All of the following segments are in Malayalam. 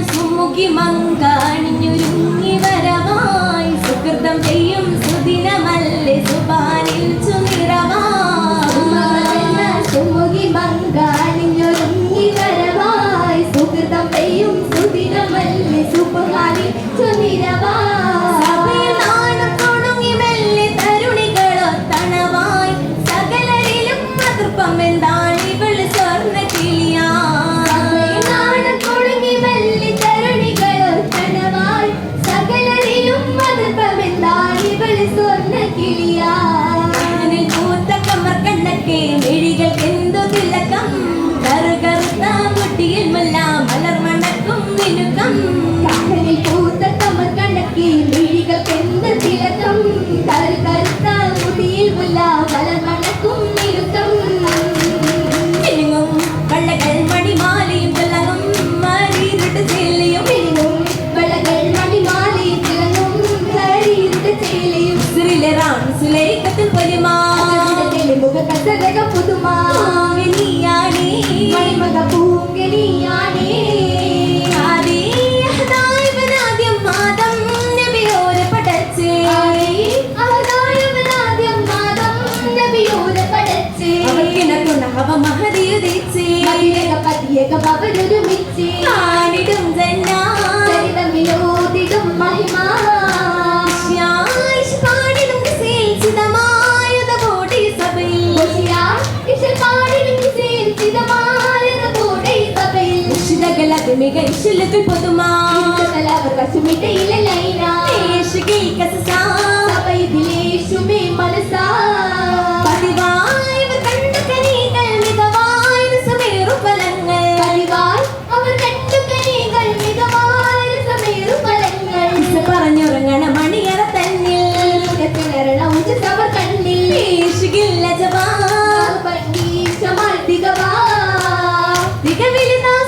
സുമുഖി മങ്കാണിഞ്ഞൊരുങ്ങി വരവായി സുകൃതം ചെയ്യും സുദിനമല്ലേ സുബാനിൽ സുമുഖി മങ്കാണിഞ്ഞൊരുങ്ങി വരവായി സുകൃതം ചെയ്യും സുദിനമല്ലേ സുബാനിൽ പറഞ്ഞുറങ്ങണ മണിയറ തന്നിൽ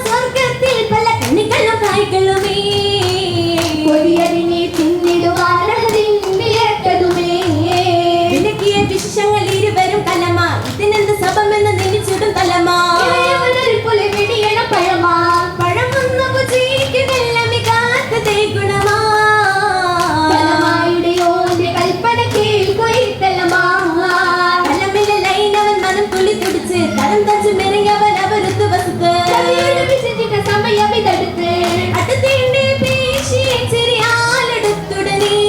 സ്വർഗത്തിൽ പല കണ്ണികളും കായ്കളുമേ വിശങ്ങൾ ഇരുവരും കലമാ ഇതിനെന്ത് സഭമെന്ന് നിലിച്ചിടും തലമാ പഴം വന്ന പുജിക്ക് വെള്ളമികാത്തതേ ഗുണമാ കൽപ്പന കേൾക്കൊയ്ത്തലമാ കലമിലെ ലൈനവൻ മനം തുള്ളി തുടിച്ച് തരം തച്ച് മെറിയവൻ അവരുത്ത് വസുത്ത് സമയം ഇതെടുത്ത് അടുത്തേണ്ടേ പേശിയെ ചെറിയാലെടുത്തുടനേ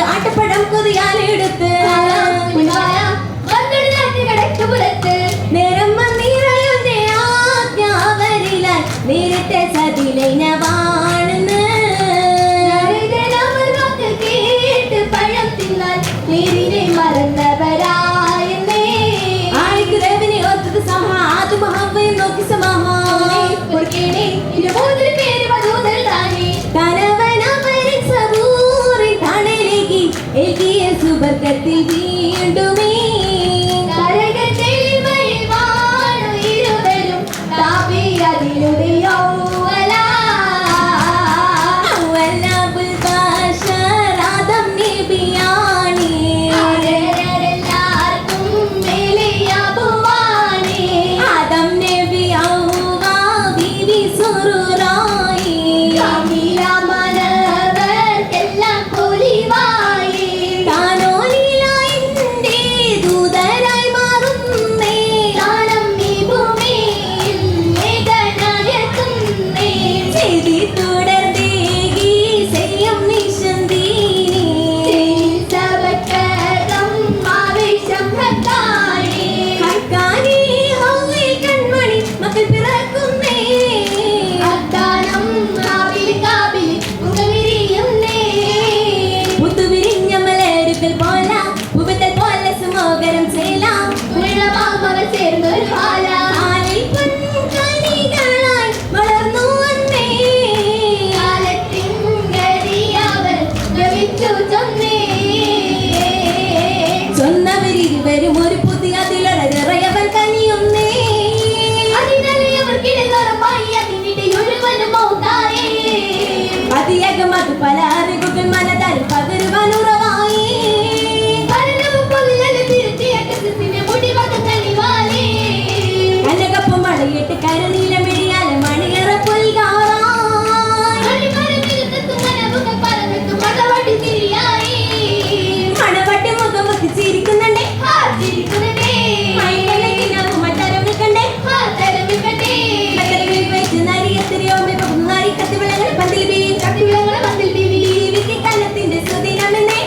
ആട്ടപ്പഴം കൊതിയാലെടുത്ത് നേരം വന്നിറയുന്നേ ആജ്ഞാവരിലായി നേരത്തെ സതിലൈനവാണെന്ന് കേട്ട് പഴം തിന്നാൽ നേരിനെ മറന്നവരായെന്നേ ആയിരവിനെ ഓർത്തത് സമാ ആദ്യ മഹാവയും നോക്കി സമാഹാ സുബർക്കത്തിൽ വീണ്ടുമേ ഇരുവരും സുറു അത് പല അറിവുകൾ മനതാരിൽ പകരുവാനുറവായി കനകപ്പം വളയിട്ട് കരുനീലമിഴിയാല മണിയറ മണവട്ടി മുഖം വെച്ച് ചിരിക്കുന്നുണ്ടേ കനത്തിന്റെ സുദിനമെന്നേ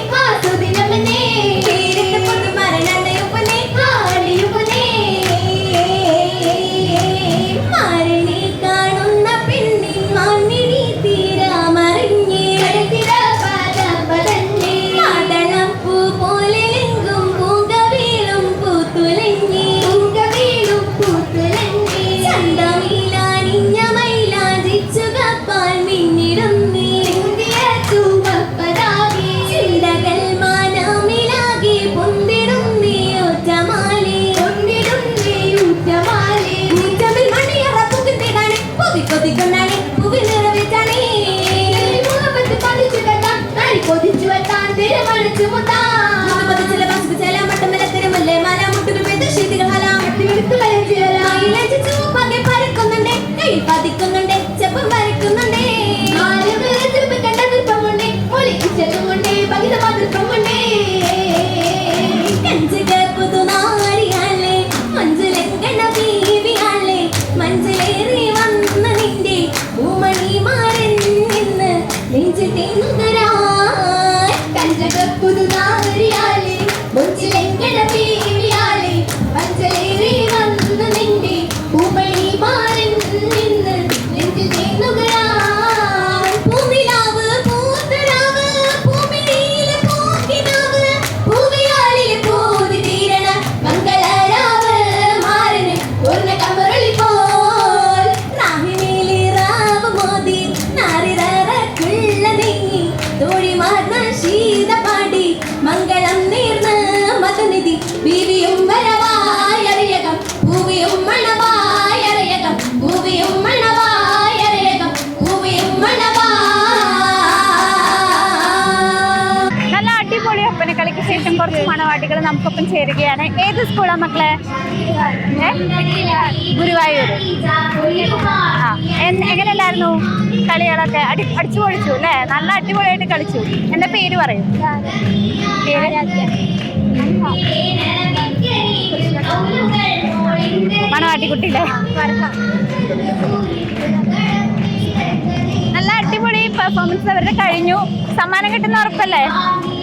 പതിക്കുന്നുണ്ടേ ചെപ്പം വരയ്ക്കുന്നുണ്ടേ കഞ്ചിക പുതുനാരിയാളെ മഞ്ചുലങ്കണ ബീവിയാളെ മഞ്ചലേറി വന്ന നിന്റെ പൂമണിമാരൻ നിന്ന് നെഞ്ചിൽ തേന്നുകരാൻ കഞ്ചക പുതുനാരിയാളെ മഞ്ചുലങ്കണ ബീവിയാളെ മഞ്ചലേറി വന്ന നിന്റെ പൂമണിമാരൻ നിന്ന് നെഞ്ചിൽ തേന്നുകരാൻ പൂനിലാവ് പൂത്തരാവ് പൂമിഴിയിലെ പൂക്കിനാവ് പൂവിയാളിലെ പൂതി തീരണ മംഗളരാവ് മാരന് പൂർണ്ണ കമറളി പോൽ നാഹിനീലി റാവ് മോദി നാരിറക്കുള്ള നെയ്യി തോഴിമാർന്ന ശീതപാടി മംഗളം നീർന്ന് മതനിധി ബീവിയും വരവായറിയകം പൂവിയും മണവായറിയകം പൂവിയും മണവായറിയകം പൂവിയും മണവാ നല്ല അടിപൊളി ഒപ്പന കളിക്ക് ശേഷം കുറച്ച് മണവാട്ടികൾ നമുക്കൊപ്പം ചേരുകയാണ്. ഏത് സ്കൂളാ മക്കളെ? ഗുരുവായൂർ. ആ എങ്ങനെയല്ലായിരുന്നു കളികളൊക്കെ? അടിച്ചു പൊളിച്ചു അല്ലേ? നല്ല അടിപൊളിയായിട്ട് കളിച്ചു. എന്താ പേര് പറയൂ? മണവാട്ടിക്കുട്ടിയില്ലേ? നല്ല അടിപൊളി പെർഫോമൻസ് അവരുടെ കഴിഞ്ഞു. സമ്മാനം കിട്ടുന്ന ഉറപ്പല്ലേ?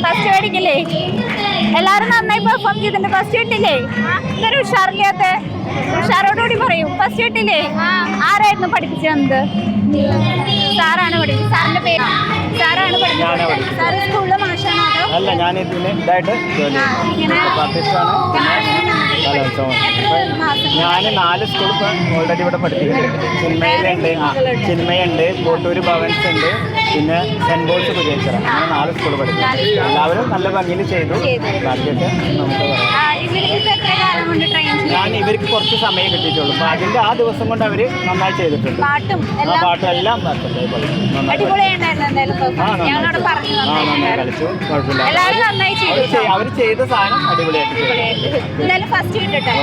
ഫസ്റ്റ് മേടിക്കില്ലേ? എല്ലാവരും നന്നായി പെർഫോം ചെയ്തിട്ടുണ്ട്. ഫസ്റ്റ് കിട്ടില്ലേ? ഇതൊരു ഉഷാറില്ലാത്ത ഉഷാറോടുകൂടി പറയും. ഫസ്റ്റ് കിട്ടില്ലേ? ആരായിരുന്നു പഠിപ്പിച്ചു തന്നത്? സാറാണ് പഠിപ്പിച്ചത്. സാറിന്റെ പേര്? സാറാണ് പഠിപ്പിച്ചത്. സാറ് സ്കൂളിലെ മാഷാണോ അതോ? അല്ല, ഞാൻ ഇതായിട്ട് ഞാൻ 4 സ്കൂൾ ഓൾറെഡി ഇവിടെ പഠിപ്പിക്കുന്നുണ്ട്. ചിന്മയുണ്ട്, കോട്ടൂർ ഭവൻസ് ഉണ്ട്, പിന്നെ സെന്റ് പോൾസ് പുതിയച്ചിറ. അങ്ങനെ 4 സ്കൂൾ പഠിപ്പിക്കും. എല്ലാവരും നല്ല ഭംഗിയിൽ ചെയ്തു. ബാക്കിയൊക്കെ നമുക്ക് ഞാൻ ഇവർക്ക് കുറച്ച് സമയം കിട്ടിയിട്ടുള്ളൂ. അപ്പൊ അതിന്റെ ആ ദിവസം കൊണ്ട് അവര് നന്നായി ചെയ്തിട്ടുണ്ട്. പാട്ടും എല്ലാം നന്നായി കളിച്ചു. കുഴപ്പമില്ല. അവർ ചെയ്ത സാധനം അടിപൊളിയായിട്ട് ചെയ്തു. ഫസ്റ്റ് കിട്ടട്ടെ.